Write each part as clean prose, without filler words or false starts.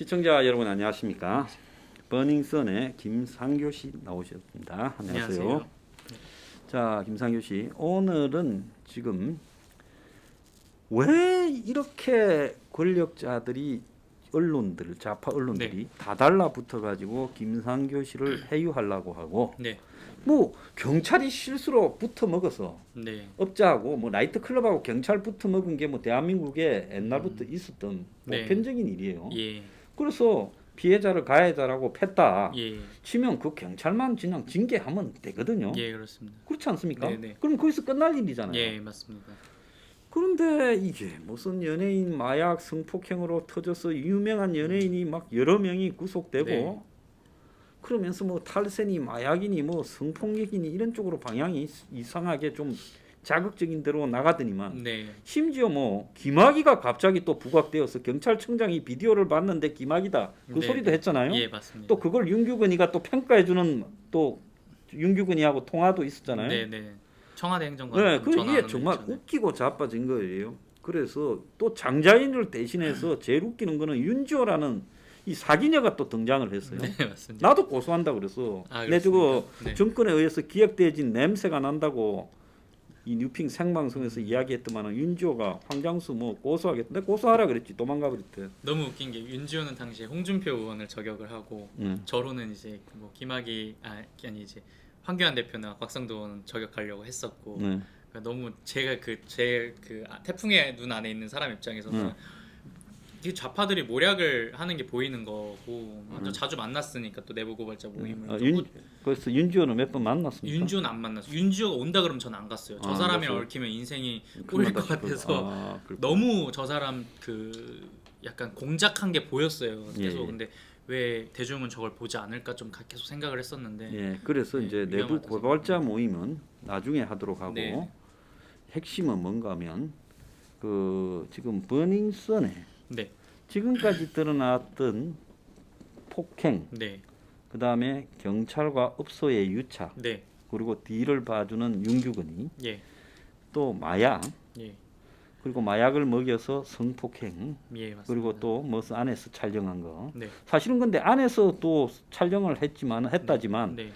시청자 여러분 안녕하십니까? 버닝썬의 김상교 씨 나오셨습니다. 안녕하세요. 안녕하세요. 자, 김상교 씨, 오늘은 지금 왜 이렇게 권력자들이 언론들, 좌파 언론들이 다 달라붙어 가지고 김상교 씨를 해유하려고 하고 네. 뭐 경찰이 실수로 붙어 먹어서 네. 업자하고 뭐 나이트클럽하고 경찰 붙어 먹은 게 뭐 대한민국에 옛날부터 있었던 네. 보편적인 일이에요. 예. 그래서 피해자를 가해자라고 팼다 예. 치면 그 경찰만 그냥 징계하면 되거든요. 예, 그렇습니다. 그렇지 않습니까? 네네. 그럼 거기서 끝날 일이잖아요. 예, 맞습니다. 그런데 이게 무슨 연예인 마약 성폭행으로 터져서 유명한 연예인이 막 여러 명이 구속되고 네. 그러면서 뭐 탈세니 마약이니 뭐 성폭력이니 이런 쪽으로 방향이 이상하게 좀 자극적인 대로 나가더니만 네. 심지어 뭐 김학의가 갑자기 또 부각되어서 경찰청장이 비디오를 봤는데 김학의다 그 네, 소리도 네. 했잖아요. 예, 맞습니다. 또 그걸 윤규근이가 또 평가해주는 또 윤규근이하고 통화도 있었잖아요. 네, 네. 청와대 행정관 네, 그 이게 전화하는 정말 거 있잖아요. 웃기고 자빠진 거예요. 그래서 또 장자인을 대신해서 제일 웃기는 거는 윤지호라는 이 사기녀가 또 등장을 했어요. 네, 맞습니다. 나도 고소한다 그래서 아, 내 저거 그렇습니까? 네. 정권에 의해서 기획되어진 냄새가 난다고 이 뉴핑 생방송에서 이야기했더만은 윤지호가 황장수 뭐 고소하겠다. 내가 고소하라 그랬지. 도망가 버렸대. 너무 웃긴 게 윤지호는 당시에 홍준표 의원을 저격을 하고 저로는 이제 뭐 김학의 아니 이제 황교안 대표나 곽상도 의원은 저격하려고 했었고 네. 그러니까 너무 제가 제 태풍의 눈 안에 있는 사람 입장에서는 이 좌파들이 모략을 하는 게 보이는 거고 또 자주 만났으니까 또 내부 고발자 모임을 그래서 윤지호는 몇 번 만났습니까? 윤지호는 안 만났어요. 윤지호가 온다 그러면 전 안 갔어요. 저 사람이랑 얽히면 인생이 꼬일 것 같아서 너무 저 사람 그 약간 공작한 게 보였어요. 계속 예. 근데 왜 대중은 저걸 보지 않을까 좀 계속 생각을 했었는데 예, 그래서 네, 이제 내부 위험하다 고발자 모임은 나중에 하도록 하고 네. 핵심은 뭔가하면 그 지금 버닝썬에 네, 지금까지 드러났던 폭행, 네, 그 다음에 경찰과 업소의 유착, 네, 그리고 뒤를 봐주는 윤규근이 예, 또 마약, 예, 그리고 마약을 먹여서 성폭행, 예, 맞습니다. 그리고 또 무슨 안에서 촬영한 거. 네, 사실은 근데 안에서 또 촬영을 했다지만 네,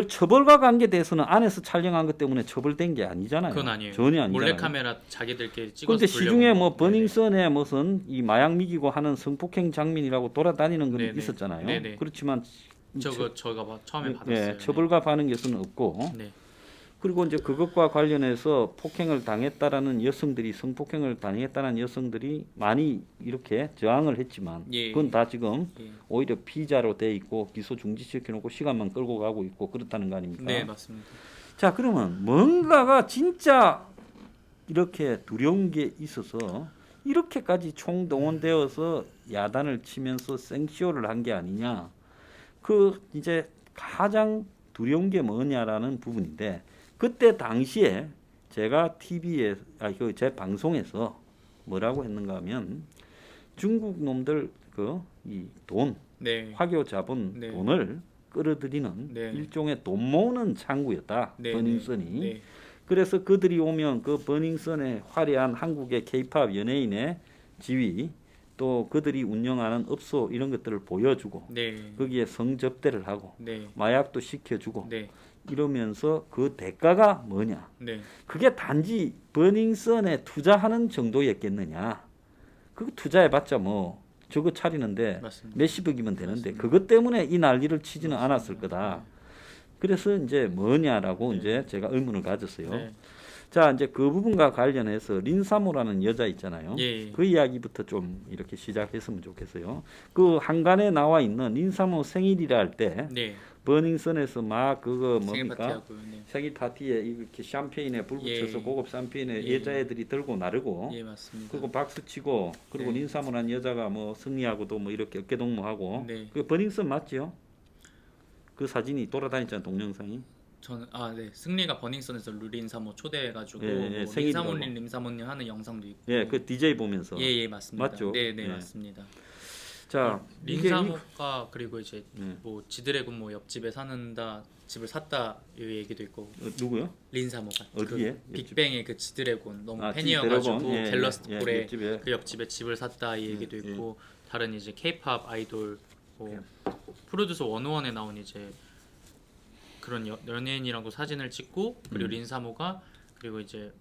처벌과 관계돼서는 안에서 촬영한 것 때문에 처벌된 게 아니잖아요. 그건 아니에요. 전혀 아니잖아요. 몰래 카메라 자기들끼리 찍어서. 그런데 시중에 뭐 네. 버닝썬에 무슨 이 마약 미기고 하는 성폭행 장면이라고 돌아다니는 건 네네. 있었잖아요. 네네. 그렇지만 저가 처음에 받았어요. 예, 처벌과 반응 것은 없고 네, 그리고 이제 그것과 관련해서 폭행을 당했다라는 여성들이 성폭행을 당했다는 여성들이 많이 이렇게 저항을 했지만 예. 그건 다 지금 예. 오히려 피자로 돼 있고 기소 중지시켜 놓고 시간만 끌고 가고 있고 그렇다는 거 아닙니까? 네, 맞습니다. 자, 그러면 뭔가가 진짜 이렇게 두려운 게 있어서 이렇게까지 총동원되어서 야단을 치면서 생쇼를 한 게 아니냐. 그 이제 가장 두려운 게 뭐냐라는 부분인데 그때 당시에 제가 TV에 제 방송에서 뭐라고 했는가 하면 중국 놈들 그 이 돈 네, 화교 자본 네. 돈을 끌어들이는 네. 일종의 돈 모으는 창구였다. 네, 버닝썬이. 네, 그래서 그들이 오면 그 버닝썬의 화려한 한국의 K-팝 연예인의 지위 또 그들이 운영하는 업소 이런 것들을 보여주고 네, 거기에 성접대를 하고 네, 마약도 시켜주고 네, 이러면서 그 대가가 뭐냐? 네, 그게 단지 버닝썬에 투자하는 정도였겠느냐? 그거 투자해봤자 뭐 저거 차리는데 맞습니다. 몇십억이면 되는데 맞습니다. 그것 때문에 이 난리를 치지는 맞습니다. 않았을 거다. 그래서 이제 뭐냐라고 네. 이제 제가 의문을 가졌어요. 네. 자, 이제 그 부분과 관련해서 린사모라는 여자 있잖아요. 예. 그 이야기부터 좀 이렇게 시작했으면 좋겠어요. 그 한간에 나와 있는 린사모 생일이라 할 때 네. 버닝썬에서 막 그거 생일 뭡니까? 파티하고. 네. 생일 파티에 이렇게 샴페인에 불 붙여서 예. 고급 샴페인에 예. 여자애들이 들고 나르고 예, 맞습니다. 그리고 박수 치고 그리고 네. 린사모라는 여자가 뭐 승리하고도 뭐 이렇게 어깨 동무하고 네. 그 버닝썬 맞지요? 그 사진이 돌아다녔잖아요, 동영상이. 저는 네, 승리가 버닝썬에서 류린사모 초대해가지고 예, 예, 뭐 생일이라고. 린사모님 하는 영상도 있고. 예, 그 DJ 보면서. 예, 맞습니다. 맞죠? 네, 네, 예. 맞습니다. 자, 린사모가 그리고 이제 네. 뭐 지드래곤 뭐 옆집에 사는다 집을 샀다 이 얘기도 있고 누구요? 린사모가 어디에? 그 빅뱅의 그 지드래곤 너무 아, 팬이어가지고 지드래곤? 예, 갤러스 예, 폴의 옆집에. 그 옆집에 집을 샀다 이 얘기도 예, 있고 다른 이제 K-팝 아이돌 뭐 프로듀서 101에 나온 이제 그런 연예인이랑도 사진을 찍고 그리고 린사모가 그리고 이제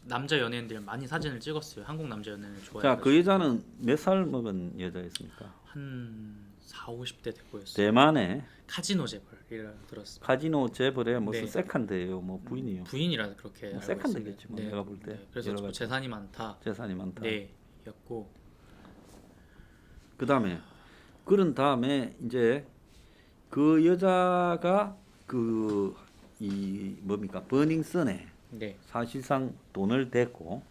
남자 연예인들 많이 사진을 찍었어요. 한국 남자 연예인을 자, 좋아해가지고 그 여자는 몇 살 먹은 여자였습니까? 한 4, 50대 돼 보였어요. 대만의 카지노 재벌이라 들었습니다. 카지노 재벌의 무슨 네. 세컨드예요, 뭐 부인이요. 부인이라 그렇게 뭐 알고 세컨드겠지, 있습니다. 뭐 내가 볼 때. 네. 그래서 여러 뭐 가지 재산이 많다. 재산이 많다. 네, 였고 그다음에 그런 다음에 이제 그 여자가 그 이 뭡니까 버닝썬에 네, 사실상 돈을 댔고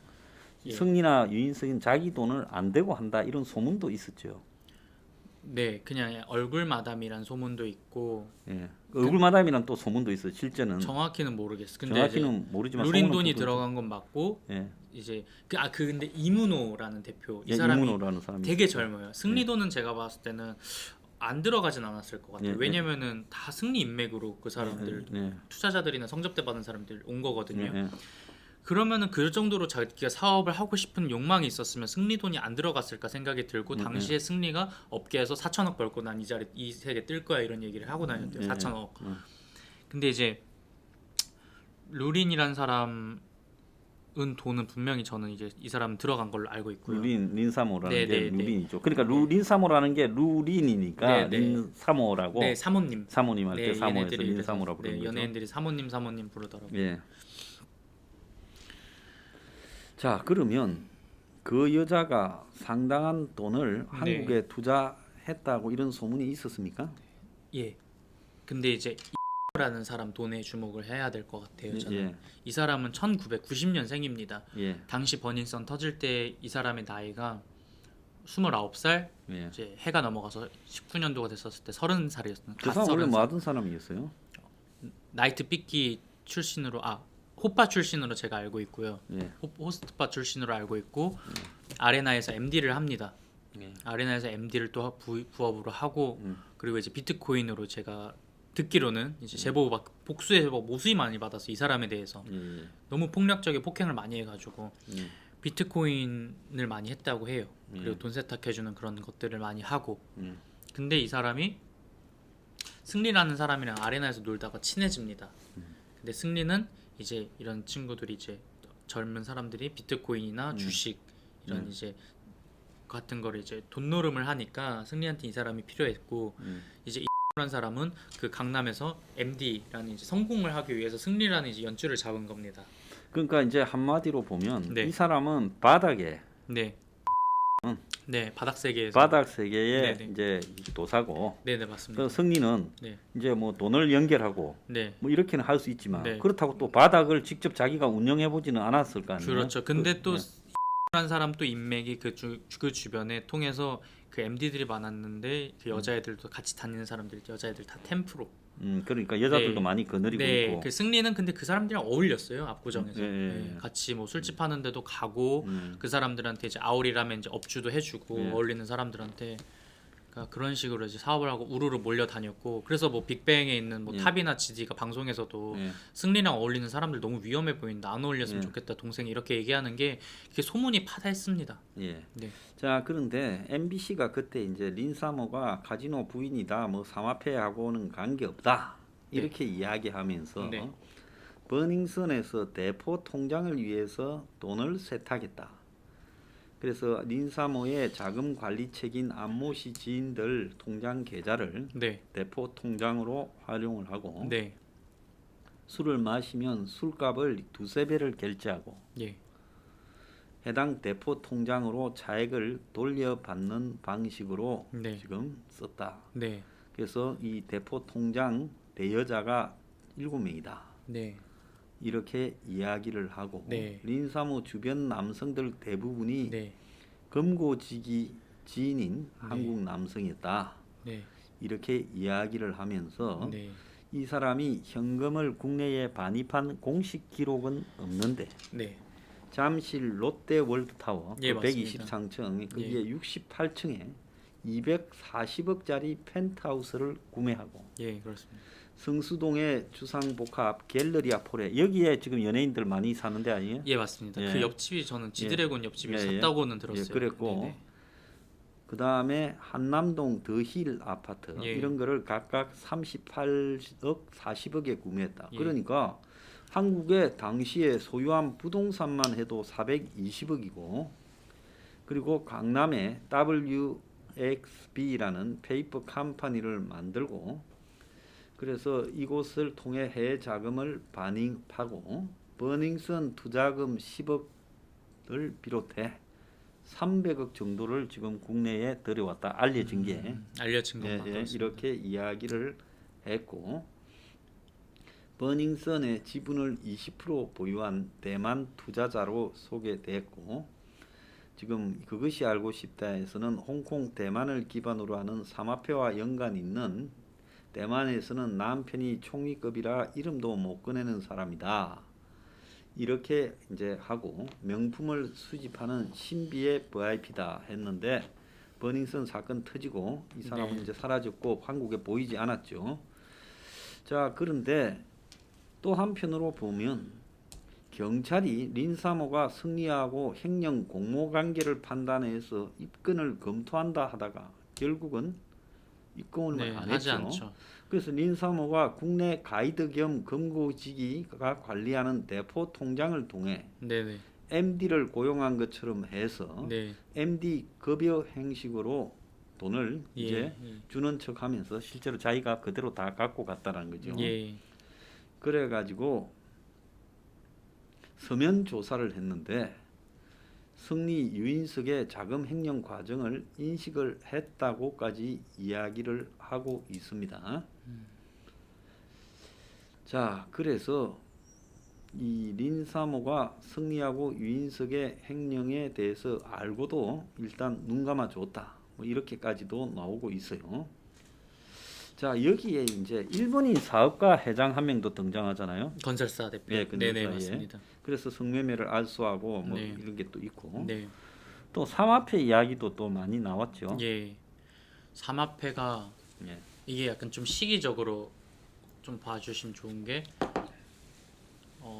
예. 승리나 유인석은 자기 돈을 안 대고 한다 이런 소문도 있었죠. 네, 그냥 얼굴 마담이란 소문도 있고 예. 얼굴 마담이란 또 소문도 있어요. 실제는 정확히는 모르겠어. 근데 정확히는 모르지만 루린 소문은 돈이 그렇죠. 들어간 건 맞고 예. 이제 그 근데 이문호라는 대표 이 예, 사람이 이문호라는 사람이 되게 있어요. 젊어요. 승리도는 제가 봤을 때는 안 들어가진 않았을 것 같아요. 예, 예. 왜냐면은 다 승리 인맥으로 그 사람들 예, 예, 투자자들이나 성접대 받은 사람들 온 거거든요. 예, 예. 그러면은 그 정도로 자기가 사업을 하고 싶은 욕망이 있었으면 승리 돈이 안 들어갔을까 생각이 들고 당시에 승리가 업계에서 4천억 벌고 난 이 자리 이 세계 뜰 거야 이런 얘기를 하고 다녔대요. 4천억. 근데 이제 루린이란 사람은 돈은 분명히 저는 이제 이 사람 들어간 걸로 알고 있고요. 린사모라는 네, 게 네, 네. 루린이죠. 그러니까 린사모라는 게 루린이니까 네, 네. 린사모라고 네, 사모님. 사모님 할 때 네, 사모에서 얘네들이 린사모라고 그래서, 부르는 네, 거죠. 연예인들이 사모님 부르더라고요. 예. 자, 그러면 그 여자가 상당한 돈을 한국에 투자했다고 이런 소문이 있었습니까? 예. 근데 이제 라는 사람 돈에 주목을 해야 될 것 같아요. 저는 예. 이 사람은 1990년생입니다. 예. 당시 버닝썬 터질 때 이 사람의 나이가 29살 예. 이제 해가 넘어가서 19년도가 됐었을 때 30살이었어요. 그 사람 원래 뭐 하던 사람이었어요? 나이트 삐끼 출신으로 호빠 출신으로 제가 알고 있고요. 예. 호스트바 출신으로 알고 있고 아레나에서 MD를 합니다. 예. 아레나에서 MD를 또 부업으로 하고 그리고 이제 비트코인으로 제가 듣기로는 이제 제보 막 복수해서 막 모수임 많이 받아서 이 사람에 대해서 예. 너무 폭력적인 폭행을 많이 해가지고 예. 비트코인을 많이 했다고 해요. 그리고 돈 세탁해주는 그런 것들을 많이 하고. 근데 이 사람이 승리라는 사람이랑 아레나에서 놀다가 친해집니다. 근데 승리는 이제 이런 친구들이 이제 젊은 사람들이 비트코인이나 주식 이런 이제 같은 거를 이제 돈 노름을 하니까 승리한테 이 사람이 필요했고 이제 이라는 사람은 그 강남에서 MD라는 이제 성공을 하기 위해서 승리라는 이제 연줄을 잡은 겁니다. 그러니까 이제 한마디로 보면 네. 이 사람은 바닥에 네. 네, 바닥 세계에서. 바닥 세계의 네네. 이제 도사고 네네 맞습니다. 그 승리는 네. 이제 뭐 돈을 연결하고 네. 뭐 이렇게는 할 수 있지만 네. 그렇다고 또 바닥을 직접 자기가 운영해 보지는 않았을 거 아니에요. 그렇죠. 근데 또 네. 한 사람 또 인맥이 그 주변에 통해서 그 MD들이 많았는데 그 여자애들도 같이 다니는 사람들 여자애들 다 템프로. 그러니까 여자들도 네. 많이 거느리고 네. 있고. 그 승리는 근데 그 사람들이랑 어울렸어요 압구정에서. 네. 네. 같이 뭐 술집 하는 데도 가고 그 사람들한테 이제 아울이라면 이제 업주도 해주고 네. 어울리는 사람들한테. 그러니까 그런 식으로 이제 사업을 하고 우르르 몰려다녔고 그래서 뭐 빅뱅에 있는 뭐 예. 탑이나 지디가 방송에서도 예. 승리랑 어울리는 사람들 너무 위험해 보인다 안 어울렸으면 예. 좋겠다 동생이 이렇게 얘기하는 게 이게 소문이 파다했습니다. 예. 네. 자, 그런데 MBC가 그때 이제 린사모가 카지노 부인이다, 뭐 사마페하고는 관계 없다 이렇게 이야기하면서 네. 버닝썬에서 대포 통장을 위해서 돈을 세탁했다. 그래서 린사모의 자금 관리책인 안모 씨 지인들 통장 계좌를 네. 대포 통장으로 활용을 하고 네. 술을 마시면 술값을 두세 배를 결제하고 예. 해당 대포 통장으로 차액을 돌려받는 방식으로 네. 지금 썼다. 네. 그래서 이 대포 통장 대여자가 7명이다. 네. 이렇게 이야기를 하고 네. 린사모 주변 남성들 대부분이 네. 금고지기 지인인 한국 남성이었다. 네. 이렇게 이야기를 하면서 네. 이 사람이 현금을 국내에 반입한 공식 기록은 없는데 네. 잠실 롯데 월드타워 예, 그 맞습니다. 123층 거기에 예. 68층에 240억짜리 펜트하우스를 구매하고 예, 그렇습니다. 성수동의 주상복합 갤러리아 폴에 여기에 지금 연예인들 많이 사는 데 아니에요? 예, 맞습니다. 예. 그 옆집이 저는 지드래곤 옆집이 예, 예. 샀다고는 들었어요. 예, 그랬고 네네. 그 다음에 한남동 더힐 아파트 예. 이런 거를 각각 38억, 40억에 구매했다. 예. 그러니까 한국에 당시에 소유한 부동산만 해도 420억이고 그리고 강남에 WXB라는 페이퍼 컴퍼니를 만들고 그래서 이곳을 통해 해외 자금을 반입하고 버닝썬 투자금 10억을 비롯해 300억 정도를 지금 국내에 들여왔다 알려진 게 알려진 것만 이렇게 이야기를 했고 버닝썬의 지분을 20% 보유한 대만 투자자로 소개됐고 지금 그것이 알고 싶다에서는 홍콩 대만을 기반으로 하는 사마페와 연관 있는 대만에서는 남편이 총리급이라 이름도 못 꺼내는 사람이다. 이렇게 이제 하고 명품을 수집하는 신비의 VIP다 했는데 버닝썬 사건 터지고 이 사람은 네. 이제 사라졌고 한국에 보이지 않았죠. 자, 그런데 또 한편으로 보면 경찰이 린사모가 승리하고 횡령 공모 관계를 판단해서 입건을 검토한다 하다가 결국은 입건을 네, 안 하지 했죠. 않죠. 그래서 린사모가 국내 가이드 겸 검거지기가 관리하는 대포 통장을 통해 네네. MD를 고용한 것처럼 해서 네. MD 급여 형식으로 돈을 예, 이제 예. 주는 척하면서 실제로 자기가 그대로 다 갖고 갔다는 거죠. 예. 그래가지고 서면 조사를 했는데 승리 유인석의 자금 횡령 과정을 인식을 했다고까지 이야기를 하고 있습니다. 자, 그래서 이 린사모가 승리하고 유인석의 횡령에 대해서 알고도 일단 눈 감아 줬다. 뭐 이렇게까지도 나오고 있어요. 자, 여기에 이제 일본인 사업가 회장 한 명도 등장하잖아요. 건설사 대표. 예, 건설사, 네네, 예. 맞습니다. 그래서 성매매를 알수하고 뭐 네. 이런 게 또 있고 네. 또 삼합회 이야기도 또 많이 나왔죠. 예. 삼합회가 예. 이게 약간 좀 시기적으로 좀 봐주시면 좋은 게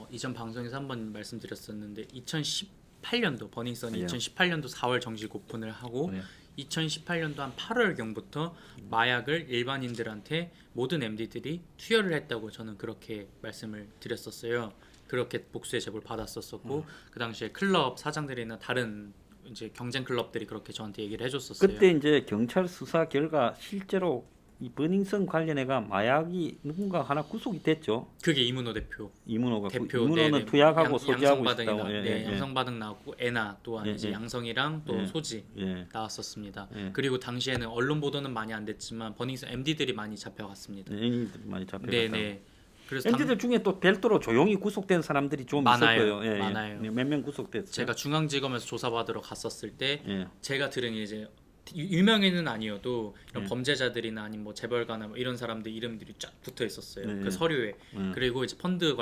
이전 방송에서 한번 말씀드렸었는데 2018년도 버닝썬이 예. 2018년도 4월 정식 오픈을 하고 예. 2018년도 한 8월경부터 마약을 일반인들한테 모든 MD들이 투여를 했다고 저는 그렇게 말씀을 드렸었어요. 그렇게 복수의 제보를 받았었고 그 당시에 클럽 사장들이나 다른 이제 경쟁 클럽들이 그렇게 저한테 얘기를 해줬었어요. 그때 이제 경찰 수사 결과 실제로 이 버닝썬 관련해가 마약이 누군가 하나 구속이 됐죠. 그게 이문호 대표. 이문호가 대표 이문호는 네네. 투약하고 소지하고 양성바닥이 있다고. 네, 양성바닥 나왔고 에나 또한 예, 이제 예. 양성이랑 또 예. 소지 예. 나왔었습니다. 예. 그리고 당시에는 언론 보도는 많이 안 됐지만 버닝썬 MD들이 많이 잡혀갔습니다. 애니들 많이 잡혀갔다. 네네. 그래서 MD들 중에 또 별도로 조용히 구속된 사람들이 좀 많아요. 있을 거예요. 예, 많아요. 몇 명 구속됐어요. 제가 중앙지검에서 조사받으러 갔었을 때 예. 제가 들은 이제 유명인은 아니어도 이런 예. 범죄자들이나 아니면 뭐 재벌가나 뭐 이런 사람들 이름들이 쫙 붙어 있었어요. 네. 그 서류에. 그리고 이제 펀드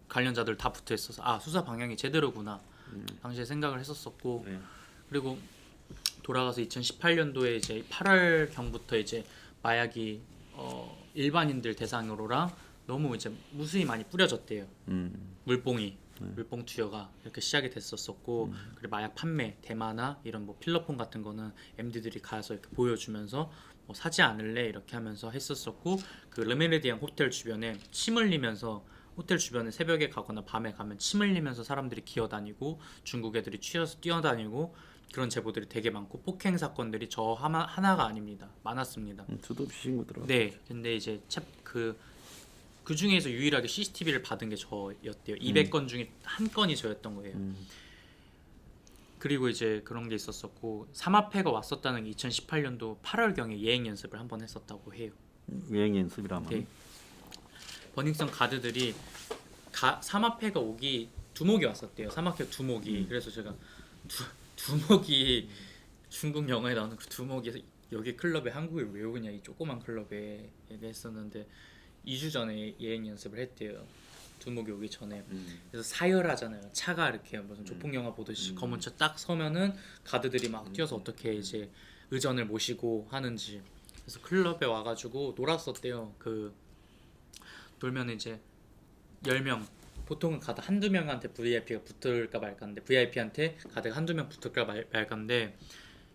관련자들 다 붙어 있어서 아 수사 방향이 제대로구나. 당시에 생각을 했었었고 네. 그리고 돌아가서 2018년도에 이제 8월 경부터 이제 마약이 일반인들 대상으로랑 너무 이제 무수히 많이 뿌려졌대요. 물뽕이 물뽕 투여가 이렇게 시작이 됐었었고 그리고 마약 판매 대마나 이런 뭐 필러폰 같은 거는 MD들이 가서 이렇게 보여주면서 뭐 사지 않을래 이렇게 하면서 했었었고 그 르메르디앙 호텔 주변에 침 흘리면서 호텔 주변에 새벽에 가거나 밤에 가면 침 흘리면서 사람들이 기어다니고 중국 애들이 취해서 뛰어다니고 그런 제보들이 되게 많고 폭행 사건들이 저 하나가 아닙니다. 많았습니다. 저도 없이 신고 들어. 네, 근데 이제 그 중에서 유일하게 CCTV를 받은 게 저였대요. 200건 중에 한 건이 저였던 거예요. 그리고 이제 그런 게 있었었고 삼합회가 왔었다는 게 2018년도 8월경에 예행 연습을 한번 했었다고 해요. 여행 연습이라면. 네. 버닝썬 가드들이 삼합회가 오기 두목이 왔었대요. 삼합회 두목이. 그래서 제가 두목이 중국 영화에 나오는 그 두목이 여기 클럽에 한국에 왜 오냐 이 조그만 클럽에 얘기했었는데 2주 전에 예행 연습을 했대요. 두목이 오기 전에. 그래서 사열하잖아요. 차가 이렇게 무슨 조폭 영화 보듯이 검은 차 딱 서면은 가드들이 막 뛰어서 어떻게 이제 의전을 모시고 하는지. 그래서 클럽에 와가지고 놀았었대요. 그 놀면 이제 10명, 보통은 가득 한두 명한테 VIP가 붙을까 말까인데, VIP한테 가득 한두 명 붙을까 말까인데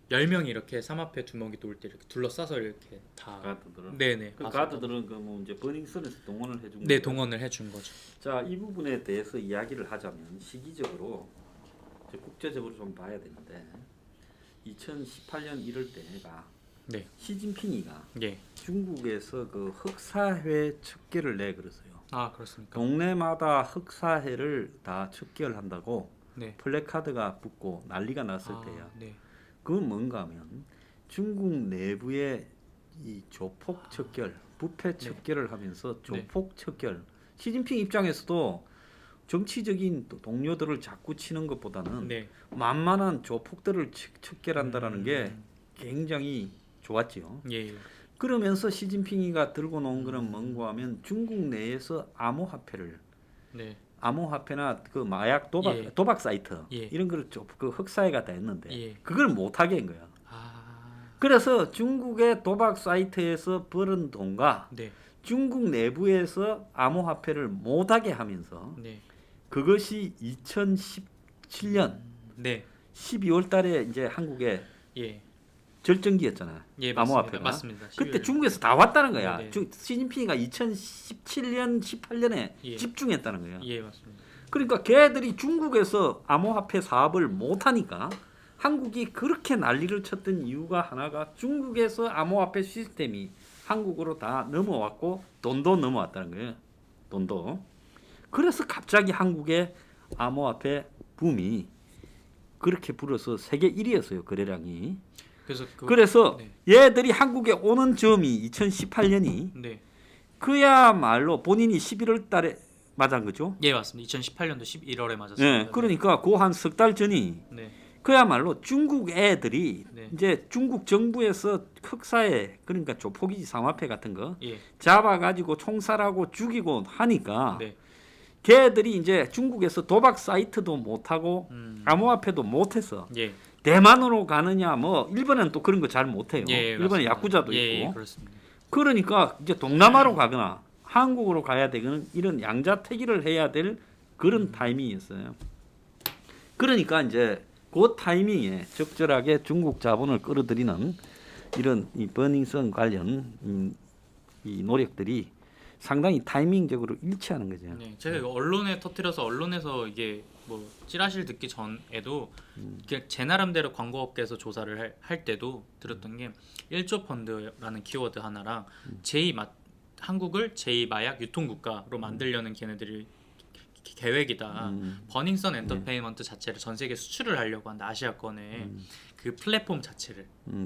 10명이 이렇게 삼 앞에 두목이 놀 때 이렇게 둘러싸서 이렇게 다. 가드들은. 네네. 그 가드들은 그 뭐 이제 버닝썬에서 동원을 해준 네, 거죠. 동원을 해준 거죠. 자, 이 부분에 대해서 이야기를 하자면 시기적으로 이제 국제적으로 좀 봐야 되는데 2018년 이럴 때가 네. 시진핑이가 예. 중국에서 그 흑사회 첩계를 내걸었어요. 아, 그렇습니까? 동네마다 흑사회를 다 첩결한다고 네. 플래카드가 붙고 난리가 났을 때야. 네. 그건 뭔가 하면 중국 내부의 이 조폭 척결, 부패 척결을 하면서 조폭 척결. 시진핑 입장에서도 정치적인 동료들을 자꾸 치는 것보다는 네. 만만한 조폭들을 척결한다라는 게 굉장히 좋았지요. 예. 그러면서 시진핑이가 들고 놓은 거는 뭔가 하면 중국 내에서 암호화폐를 네. 암호화폐나 그 마약 도박 예. 도박 사이트 예. 이런 거를 그 흑사회가 다 했는데 예. 그걸 못하게 한 거야. 아. 그래서 중국의 도박 사이트에서 벌은 돈과 네. 중국 내부에서 암호화폐를 못하게 하면서 네. 그것이 2017년 네. 12월 달에 이제 한국에 예. 절정기였잖아. 예, 암호화폐가. 맞습니다. 그때 12월. 중국에서 다 왔다는 거야. 네네. 시진핑이가 2017년, 18년에 예. 집중했다는 거야. 예, 맞습니다. 그러니까 걔들이 중국에서 암호화폐 사업을 못하니까 한국이 그렇게 난리를 쳤던 이유가 하나가 중국에서 암호화폐 시스템이 한국으로 다 넘어왔고 돈도 넘어왔다는 거예요. 돈도. 그래서 갑자기 한국의 암호화폐 붐이 그렇게 불어서 세계 1위였어요. 거래량이. 그래서 네. 얘들이 한국에 오는 점이 2018년이 네. 그야말로 본인이 11월 달에 맞은 거죠. 예, 맞습니다. 2018년도 11월에 맞았습니다. 네, 그러니까 그 한 석 달 전이 네. 그야말로 중국 애들이 네. 이제 중국 정부에서 흑사회 그러니까 조폭이지 삼화폐 같은 거 예. 잡아가지고 총살하고 죽이고 하니까 네. 걔들이 이제 중국에서 도박 사이트도 못하고 음. 암호화폐도 못해서 예. 대만으로 가느냐 뭐 일본은 또 그런 거 잘 못해요. 예, 일본에 맞습니다. 야쿠자도 예, 있고. 예, 그렇습니다. 그러니까 이제 동남아로 가거나 한국으로 가야 되는 이런 양자택일을 해야 될 그런 타이밍이었어요. 그러니까 이제 그 타이밍에 적절하게 중국 자본을 끌어들이는 이런 이 버닝썬 관련 이 노력들이 상당히 타이밍적으로 일치하는 거죠. 네, 제가 이거 언론에 터뜨려서 언론에서 이게 뭐 찌라시를 듣기 전에도 그냥 제 나름대로 광고업계에서 조사를 할 때도 들었던 게 1조 펀드라는 키워드 하나랑 한국을 제2 마약 유통국가로 만들려는 걔네들이 계획이다. 버닝썬 엔터테인먼트 자체를 전 세계 수출을 하려고 한다. 아시아권에 그 플랫폼 자체를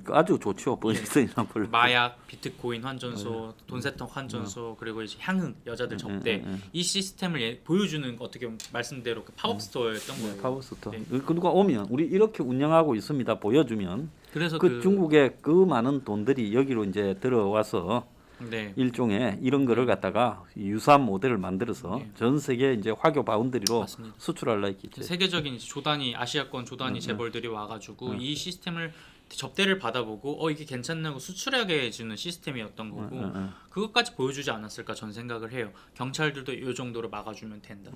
아주 좋죠. 버닝썬이란 걸. 마약, 비트코인 환전소, 돈세탁 환전소, 그리고 이제 향응 여자들 접대 이 시스템을 보여주는 어떻게 보면 말씀대로 그 팝업 스토어였던 거예요. 팝업스토어. 네. 누가 오면 우리 이렇게 운영하고 있습니다. 보여주면 그래서 그 중국의 그 많은 돈들이 여기로 이제 들어와서 네. 일종의 이런 거를 갖다가 유사한 모델을 만들어서 네. 전 세계 이제 화교 바운더리로 맞습니다. 수출하려 했겠죠. 세계적인 이제 아시아권 조단위 재벌들이 와가지고 이 시스템을 접대를 받아보고 이게 괜찮냐고 수출하게 해주는 시스템이었던 거고 그것까지 보여주지 않았을까 전 생각을 해요. 경찰들도 이 정도로 막아주면 된다.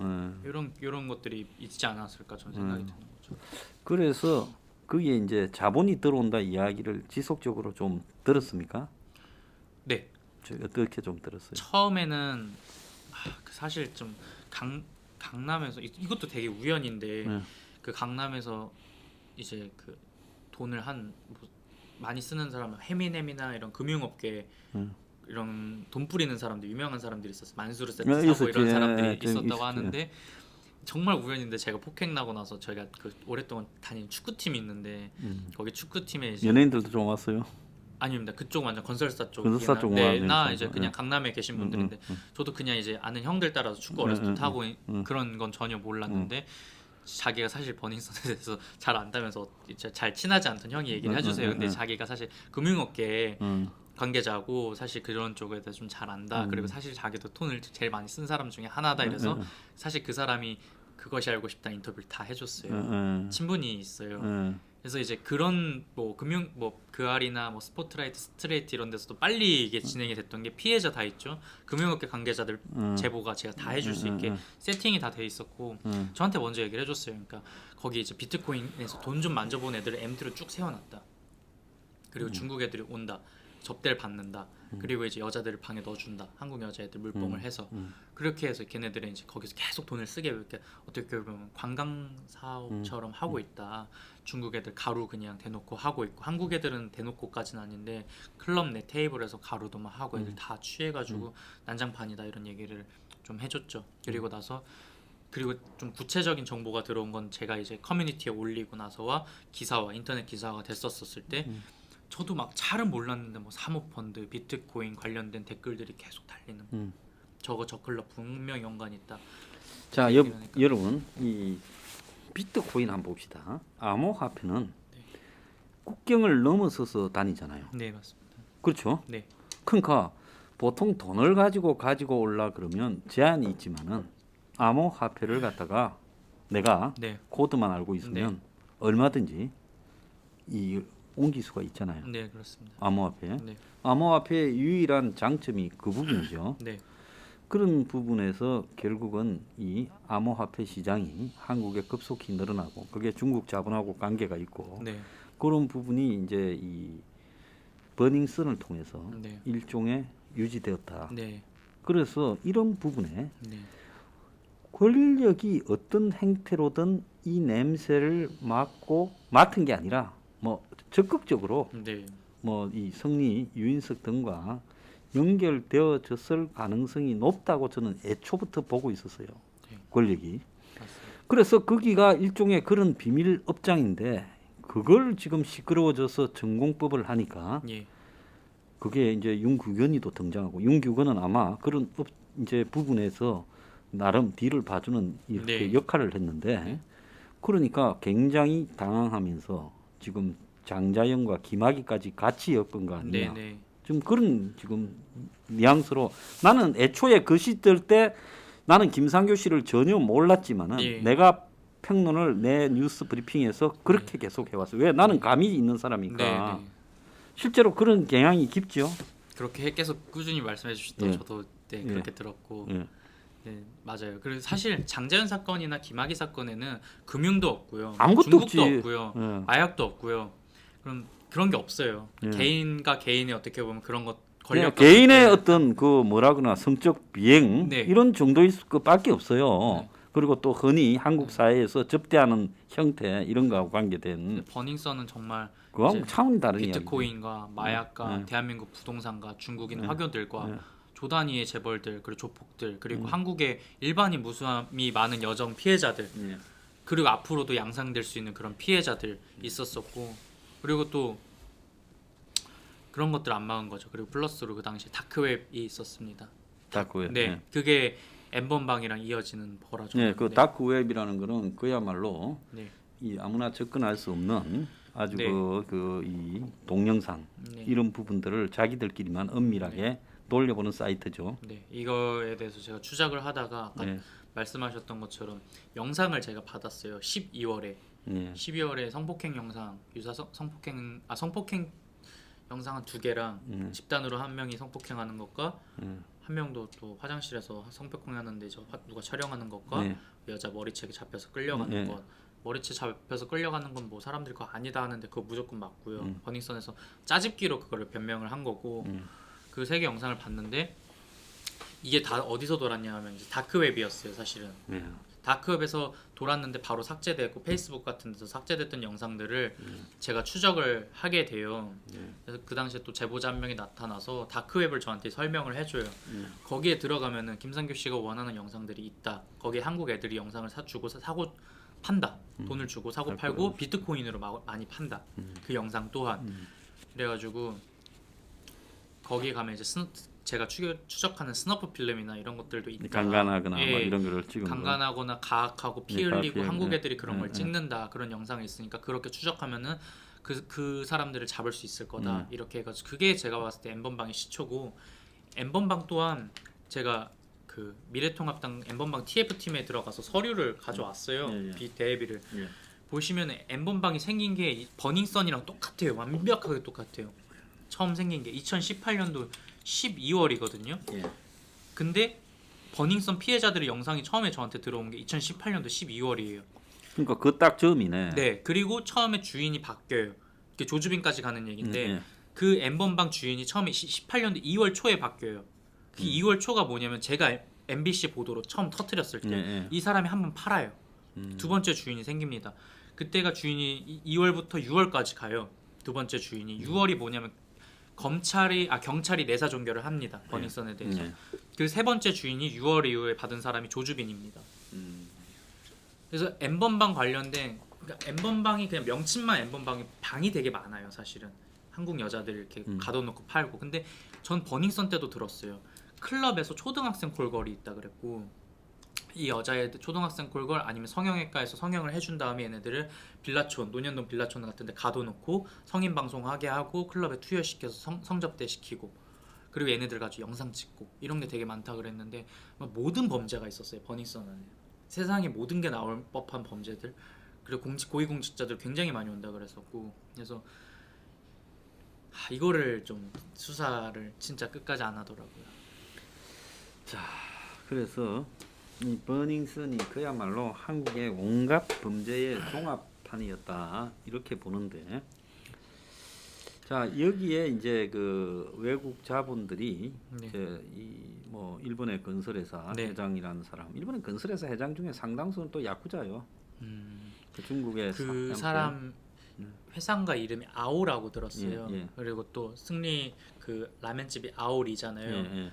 이런 것들이 있지 않았을까 전 생각이 드는 거죠. 그래서 그게 이제 자본이 들어온다 이야기를 지속적으로 좀 들었습니까? 네. 어떻게 좀 들었어요? 처음에는 사실 좀 강남에서 이것도 되게 우연인데 그 강남에서 이제 그 돈을 뭐 많이 쓰는 사람 해미넴이나 이런 금융업계 이런 돈 뿌리는 사람들 유명한 사람들이 있었어. 만수르 세트 사고 있었지. 이런 사람들이 있었지. 있었다고 하는데 정말 우연인데 제가 폭행 나고 나서 저희가 그 오랫동안 다닌 축구팀이 있는데 거기 축구팀에 이제 연예인들도 좀 왔어요. 아닙니다. 그쪽 완전 건설사 쪽. 건설사 쪽 네, 말하는 나 거죠. 이제 그냥 강남에 계신 분들인데 저도 그냥 이제 아는 형들 따라서 축구 어렸을 때 하고 그런 건 전혀 몰랐는데 자기가 사실 버닝썬에 대해서 잘 안다면서 이제 잘 친하지 않던 형이 얘기를 해주세요. 근데 자기가 사실 금융업계 관계자고 사실 그런 쪽에 대해서 좀 잘 안다. 그리고 사실 자기도 돈을 제일 많이 쓴 사람 중에 하나다. 이래서 사실 그 사람이 그것이 알고 싶다 인터뷰를 다 해줬어요. 친분이 있어요. 그래서 이제 그런 뭐 금융 뭐 그알이나 뭐 스포트라이트, 스트레이트 이런 데서도 빨리 이게 진행이 됐던 게 피해자 다 있죠. 금융업계 관계자들 제보가 제가 다 해줄 수 있게 세팅이 다 돼 있었고 저한테 먼저 얘기를 해줬어요. 그러니까 거기 이제 비트코인에서 돈 좀 만져본 애들을 MT로 쭉 세워놨다. 그리고 중국 애들이 온다. 접대를 받는다. 그리고 이제 여자들을 방에 넣어준다. 한국 여자애들 물뽕을 해서 그렇게 해서 걔네들은 이제 거기서 계속 돈을 쓰게 이렇게 어떻게 보면 관광 사업처럼 하고 있다. 중국 애들 가루 그냥 대놓고 하고 있고 한국 애들은 대놓고까지는 아닌데 클럽 내 테이블에서 가루도 막 하고 애들 다 취해가지고 난장판이다 이런 얘기를 좀 해줬죠. 그리고 나서 그리고 좀 구체적인 정보가 들어온 건 제가 이제 커뮤니티에 올리고 나서와 기사와 인터넷 기사가 됐었을 때 저도 막 잘은 몰랐는데 뭐 사모펀드, 비트코인 관련된 댓글들이 계속 달리는 저거 저 클럽 분명 연관이 있다. 자, 얘기를 하니까. 여러분 이 비트코인 한번 봅시다. 암호화폐는 국경을 넘어서서 다니잖아요. 네 맞습니다. 그렇죠? 네. 그러니까 보통 돈을 가지고 올라 그러면 제한이 있지만은 암호화폐를 갖다가 내가 네. 코드만 알고 있으면 얼마든지 이 옮길 수가 있잖아요. 네 그렇습니다. 암호화폐. 네. 암호화폐의 유일한 장점이 그 부분이죠. 네. 그런 부분에서 결국은 이 암호화폐 시장이 한국에 급속히 늘어나고 그게 중국 자본하고 관계가 있고 네. 그런 부분이 이제 이 버닝썬을 통해서 네. 일종의 유지되었다. 네. 그래서 이런 부분에 네. 권력이 어떤 행태로든 이 냄새를 맡은 게 아니라 뭐 적극적으로 네. 뭐 이 성리, 유인석 등과 연결되어졌을 가능성이 높다고 저는 애초부터 보고 있었어요. 네. 권력이. 맞습니다. 그래서 거기가 일종의 그런 비밀 업장인데 그걸 지금 시끄러워져서 전공법을 하니까 예. 그게 이제 윤규건이도 등장하고 윤규건은 아마 그런 이제 부분에서 나름 뒤를 봐주는 이렇게 네. 역할을 했는데 그러니까 굉장히 당황하면서 지금 장자연과 김학의까지 같이 엮은 거 아니냐. 네. 좀 그런 지금 뉘앙스로 나는 애초에 그 시절 때 나는 김상교 씨를 전혀 몰랐지만은 예. 내가 평론을 내 뉴스 브리핑에서 그렇게 계속 해왔어요. 왜 나는 감이 있는 사람이니까 네. 실제로 그런 경향이 깊죠. 그렇게 계속 꾸준히 말씀해 주시던 예. 저도 네, 그렇게 들었고 예. 네 맞아요. 그리고 사실 장자연 사건이나 김학의 사건에는 금융도 없고요, 아무것도 중국도 없지. 없고요, 예. 마약도 없고요. 그럼 그런 게 없어요. 예. 개인과 개인의 어떻게 보면 그런 것 그냥 권력 개인의 어떤 그 뭐라거나 성적 비행 네. 이런 정도일 것밖에 없어요. 네. 그리고 또 흔히 한국 사회에서 접대하는 형태 이런 거하고 관계된 버닝썬은 정말 그거하고 이제 차원이 다른 이야기. 비트코인과 마약과 네. 대한민국 부동산과 중국인 네. 화교들과 네. 조단위의 재벌들 그리고 조폭들 그리고 한국의 일반인 무수함이 많은 여성 피해자들 예. 그리고 앞으로도 양상될 수 있는 그런 피해자들 있었었고 그리고 또 그런 것들 안 막은 거죠. 그리고 플러스로 그 당시에 다크웹이 있었습니다. 다크웹. 네, 예. 그게 엠번방이랑 이어지는 거라죠. 예, 그 다크웹이라는 거는 그야말로 네. 이 아무나 접근할 수 없는 아주 네. 이 동영상 네. 이런 부분들을 자기들끼리만 엄밀하게 돌려보는 사이트죠. 네, 이거에 대해서 제가 추적을 하다가 아까 네. 말씀하셨던 것처럼 영상을 제가 받았어요. 12월에 예. 12월에 성폭행 영상 성폭행 영상 한 2개랑 집단으로 한 명이 성폭행하는 것과 한 명도 또 화장실에서 성폭행하는데 누가 촬영하는 것과 네. 여자 머리채 잡혀서 끌려가는 네. 것 머리채 잡혀서 끌려가는 건 뭐 사람들이 그거 아니다 하는데 그거 무조건 맞고요. 버닝썬에서 짜집기로 그거를 변명을 한 거고 그 3개 영상을 봤는데 이게 다 어디서 돌았냐 하면 이제 다크웹이었어요. 사실은 네. 다크웹에서 돌았는데 바로 삭제되고 페이스북 같은 데서 삭제됐던 영상들을 제가 추적을 하게 돼요. 그래서 그 당시에 또 제보자 한 명이 나타나서 다크웹을 저한테 설명을 해줘요. 거기에 들어가면은 김상규 씨가 원하는 영상들이 있다. 거기에 한국 애들이 영상을 사주고 사고 판다. 돈을 주고 사고 팔고 비트코인으로 많이 판다. 그 영상 또한 그래가지고 거기에 가면 이제 제가 추적하는 스너프 필름이나 이런 것들도 있다. 간간하거나 예, 뭐 이런 거를 찍은 간간하거나 가학하고 피 네, 흘리고 가학, 한국 예, 애들이 그런 걸 예, 찍는다. 그런 영상이 있으니까 그렇게 추적하면은 그 사람들을 잡을 수 있을 거다. 이렇게 해가지고 그게 제가 봤을 때 엠번방의 시초고 엠번방 또한 제가 그 미래통합당 엠번방 TF팀에 들어가서 서류를 가져왔어요. 예, 예. 대비를 예. 보시면 엠번방이 생긴 게 버닝썬이랑 똑같아요. 완벽하게 똑같아요. 처음 생긴 게 2018년도 12월이거든요. 예. 근데 버닝썬 피해자들의 영상이 처음에 저한테 들어온 게 2018년도 12월이에요. 그러니까 그 딱 처음이네. 네. 그리고 처음에 주인이 바뀌어요. 이게 조주빈까지 가는 얘기인데 예. 그 엠번방 주인이 처음에 18년도 2월 초에 바뀌어요. 그 2월 초가 뭐냐면 제가 MBC 보도로 처음 터뜨렸을 때 이 사람이 한번 팔아요. 두 번째 주인이 생깁니다. 그때가 주인이 2월부터 6월까지 가요. 두 번째 주인이 6월이 뭐냐면 경찰이 내사 종결을 합니다. 버닝썬에 대해서. 그 세 번째 주인이 6월 이후에 받은 사람이 조주빈입니다. 그래서 엠번방 관련된 그러니까 엠번방이 그냥 명칭만 엠번방이 방이 되게 많아요. 사실은 한국 여자들 이렇게 가둬놓고 팔고. 근데 전 버닝썬 때도 들었어요. 클럽에서 초등학생 콜걸이 있다 그랬고 이 여자애들 초등학생 콜걸 아니면 성형외과에서 성형을 해준 다음에 얘네들을 빌라촌 논현동 빌라촌 같은 데 가둬놓고 성인 방송하게 하고 클럽에 투여시켜서 성접대 시키고 그리고 얘네들 가지고 영상 찍고 이런 게 되게 많다 그랬는데 모든 범죄가 있었어요. 버닝썬 안에 세상에 모든 게 나올 법한 범죄들 그리고 고위공직자들 굉장히 많이 온다 그랬었고 그래서 이거를 좀 수사를 진짜 끝까지 안 하더라고요. 자, 그래서 이 버닝썬이 그야말로 한국의 온갖 범죄의 종합판이었다 이렇게 보는데, 자 여기에 이제 그 외국 자본들이 네. 이제 이 뭐 일본의 건설회사 네. 회장이라는 사람, 일본의 건설회사 회장 중에 상당수는 또 야쿠자요. 그 중국의 그 사람 회사가 이름이 아오라고 들었어요. 예. 그리고 또 승리 그 라면집이 아오리잖아요. 예.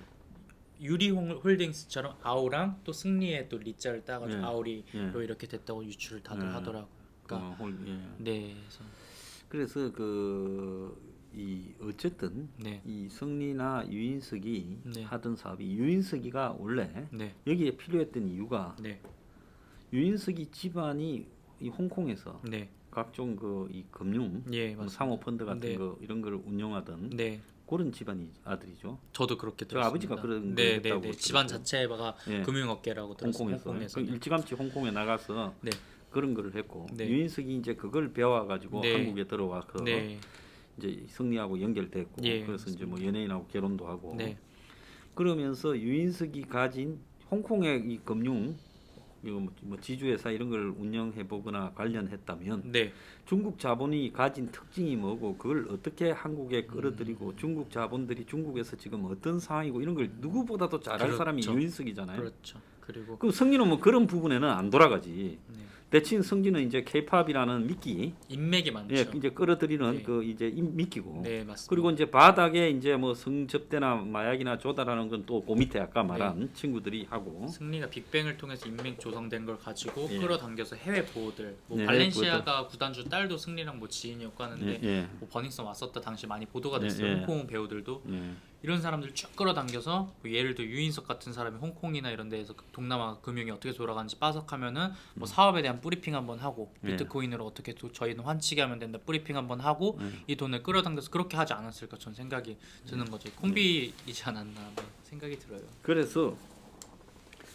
유리홀딩스처럼 아오랑 또 승리의 또 리자를 따가지고 예. 아오리로 이렇게 됐다고 유출을 다들 하더라고요. 그러니까 네, 그래서 이 어쨌든 네. 이 성리나 유인석이 네. 하던 사업이 유인석이가 원래 네. 여기에 필요했던 이유가 네. 유인석이 집안이 이 홍콩에서 네. 각종 그 이 금융, 예, 뭐 맞습니다. 사모펀드 같은 네. 거 이런 걸 운영하던 네. 그런 집안이 아들이죠. 저도 그렇게 저 들었습니다. 아버지가 그런 걸 네, 했다고 네. 집안 들었어요. 자체가 예. 금융업계라고 들었어요. 홍콩에서 그 일찌감치 홍콩에 나가서 네. 그런 거를 했고 네. 유인석이 이제 그걸 배워 가지고 네. 한국에 들어와서 네. 이제 승리하고 연결됐고 예, 그래서 맞습니다. 이제 뭐 연예인하고 결혼도 하고 네. 그러면서 유인석이 가진 홍콩의 이 금융 이거 뭐 지주회사 이런 걸 운영해 보거나 관련했다면 네. 중국 자본이 가진 특징이 뭐고 그걸 어떻게 한국에 끌어들이고 중국 자본들이 중국에서 지금 어떤 상황이고 이런 걸 누구보다도 잘 알 그렇죠. 사람이 유인석이잖아요. 그렇죠. 그리고 그 성진은 뭐 그런 부분에는 안 돌아가지. 네. 대신 성진은 이제 K-팝이라는 미끼, 인맥이 많죠. 예, 이제 끌어들이는 네. 그 이제 미끼고. 네, 맞습니다. 그리고 이제 바닥에 이제 뭐 성접대나 마약이나 조달하는 건 또 그 밑에 아까 말한 친구들이 하고. 승리가 빅뱅을 통해서 인맥 조성된 걸 가지고 예. 끌어당겨서 해외 보호들 뭐 네, 발렌시아가 구단주 딸도 승리랑 뭐 지인이었고 하는데 예. 뭐 버닝썬 왔었다 당시 많이 보도가 예, 됐어요. 예. 홍콩 배우들도 예. 이런 사람들 쭉 끌어당겨서 뭐 예를 들어 유인석 같은 사람이 홍콩이나 이런 데에서 동남아 금융이 어떻게 돌아가는지 빠삭하면은 뭐 사업에 대한 브리핑 한번 하고 예. 비트코인으로 어떻게 저희는 환치게 하면 된다 브리핑 한번 하고 이 돈을 끌어당겨서 그렇게 하지 않았을까 전 생각이 드는 거죠. 콤비이지 않았나 생각이 들어요. 그래서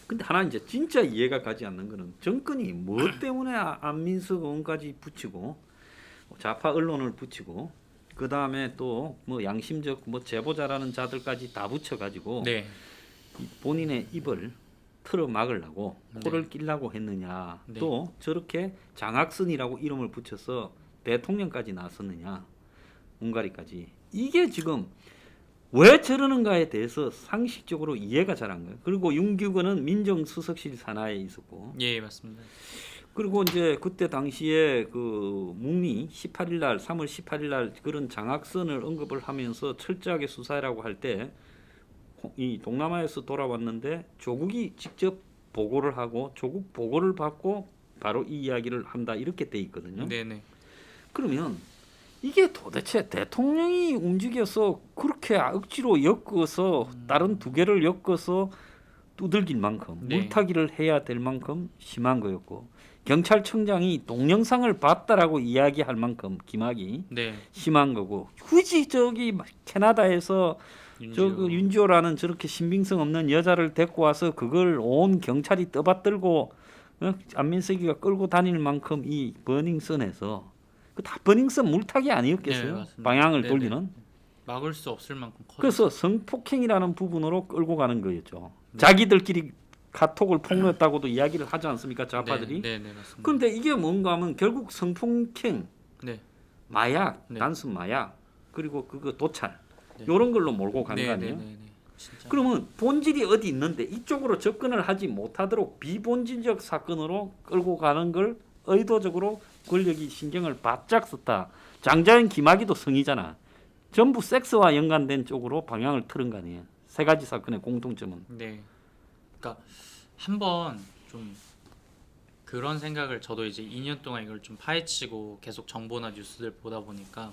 근데 하나 이제 진짜 이해가 가지 않는 거는 정권이 뭐 때문에 안민석 의원까지 붙이고 좌파 언론을 붙이고 그 다음에 또 뭐 양심적 뭐 제보자라는 자들까지 다 붙여가지고 네. 본인의 입을 틀어 막으려고 네. 코를 끼려고 했느냐 네. 또 저렇게 장학선이라고 이름을 붙여서 대통령까지 나섰느냐 웅가리까지 이게 지금 왜 저러는가에 대해서 상식적으로 이해가 잘 안 가요. 그리고 윤규근은 민정수석실 산하에 있었고 예, 맞습니다. 그리고 이제 그때 당시에 그 묵리 18일 날 3월 18일 날 그런 장학선을 언급을 하면서 철저하게 수사라고 할 때 이 동남아에서 돌아왔는데 조국이 직접 보고를 하고 조국 보고를 받고 바로 이 이야기를 한다 이렇게 돼 있거든요. 네네. 그러면 이게 도대체 대통령이 움직여서 그렇게 억지로 엮어서 다른 두 개를 엮어서 두들길 만큼 네. 물타기를 해야 될 만큼 심한 거였고 경찰청장이 동영상을 봤다라고 이야기할 만큼 김학이 네. 심한 거고 굳이 저기 캐나다에서 저 윤지호라는 저렇게 신빙성 없는 여자를 데리고 와서 그걸 온 경찰이 떠받들고 안민석이가 끌고 다닐 만큼 이 버닝썬에서 그 다 버닝썬 물타기 아니었겠어요? 네, 맞습니다. 방향을 네네. 돌리는. 막을 수 없을 만큼 커. 그래서 성폭행이라는 부분으로 끌고 가는 거였죠. 네. 자기들끼리 카톡을 폭로했다고도 이야기를 하지 않습니까? 좌파들이. 네, 맞습니다. 그런데 이게 뭔가 하면 결국 성폭행, 네, 마약, 네. 단순 마약, 그리고 그거 도찰 네. 이런 걸로 몰고 가는 거 아니에요? 진짜. 그러면 본질이 어디 있는데 이쪽으로 접근을 하지 못하도록 비본질적 사건으로 끌고 가는 걸 의도적으로 권력이 신경을 바짝 썼다. 장자연 김학의도 성이잖아. 전부 섹스와 연관된 쪽으로 방향을 틀은 거 아니에요. 세 가지 사건의 공통점은. 네. 그러니까 한번 좀 그런 생각을 저도 이제 2년 동안 이걸 좀 파헤치고 계속 정보나 뉴스들 보다 보니까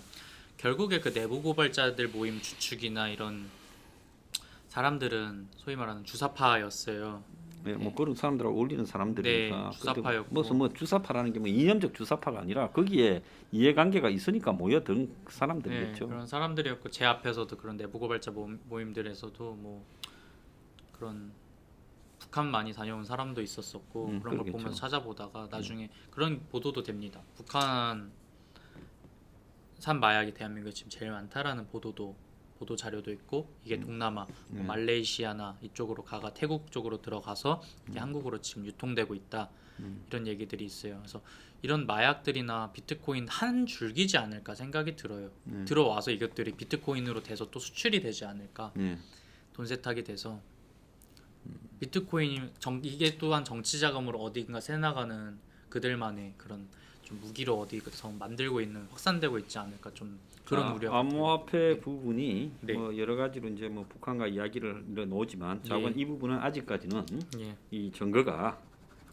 결국에 그 내부 고발자들 모임 주축이나 이런 사람들은 소위 말하는 주사파였어요. 네, 뭐 그런 사람들하고 어울리는 사람들이니까. 네, 주사파였고. 무슨 뭐 주사파라는 게 뭐 이념적 주사파가 아니라 거기에 이해관계가 있으니까 모여든 사람들이겠죠. 네, 그런 사람들이었고 제 앞에서도 그런 내부 고발자 모임들에서도 뭐 그런 북한 많이 다녀온 사람도 있었었고 그런 걸 그러겠죠. 보면서 찾아보다가 나중에 그런 보도도 됩니다. 북한산 마약이 대한민국에 지금 제일 많다라는 보도 자료도 있고 이게 동남아 뭐 말레이시아나 이쪽으로 가가 태국 쪽으로 들어가서 이게 한국으로 지금 유통되고 있다 이런 얘기들이 있어요. 그래서 이런 마약들이나 비트코인 한 줄기지 않을까 생각이 들어요. 들어와서 이것들이 비트코인으로 돼서 또 수출이 되지 않을까. 돈 세탁이 돼서 비트코인이 이게 또한 정치 자금으로 어딘가 새나가는 그들만의 그런 좀 무기로 어디서 만들고 있는 확산되고 있지 않을까 좀 그런 우려가 암호화폐 부분이 네. 뭐 여러 가지로 이제 뭐 북한과 이야기를 놓지만 자관 이 부분은 아직까지는 예. 이 증거가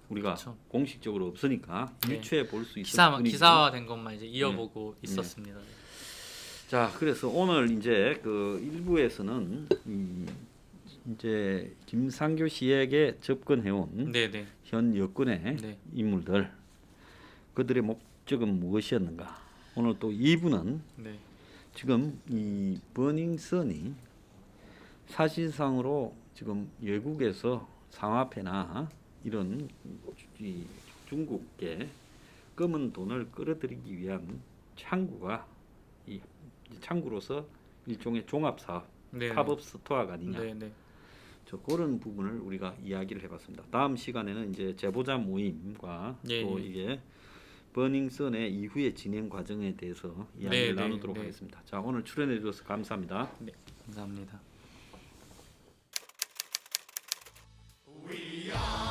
우리가 그쵸. 공식적으로 없으니까 네. 유추해 볼 수 있을 뿐이지. 기사화된 것만 이제 이어보고 있었습니다. 자, 그래서 오늘 이제 그 일부에서는 이제 김상교 씨에게 접근해온 네네. 현 여권의 네. 인물들 그들의 목적은 무엇이었는가? 오늘 또 2부는 네. 지금 이 버닝썬이 사실상으로 지금 외국에서 상화폐나 이런 이 중국계 검은 돈을 끌어들이기 위한 창구가 이 창구로서 일종의 종합사업 네. 팝업 스토어가 아니냐. 네네. 저 그런 부분을 우리가 이야기를 해봤습니다. 다음 시간에는 이제 제보자 모임과 예, 또 예. 이게 버닝썬의 이후의 진행 과정에 대해서 이야기를 네, 나누도록 네. 하겠습니다. 자, 오늘 출연해 주셔서 감사합니다. 네. 감사합니다. We are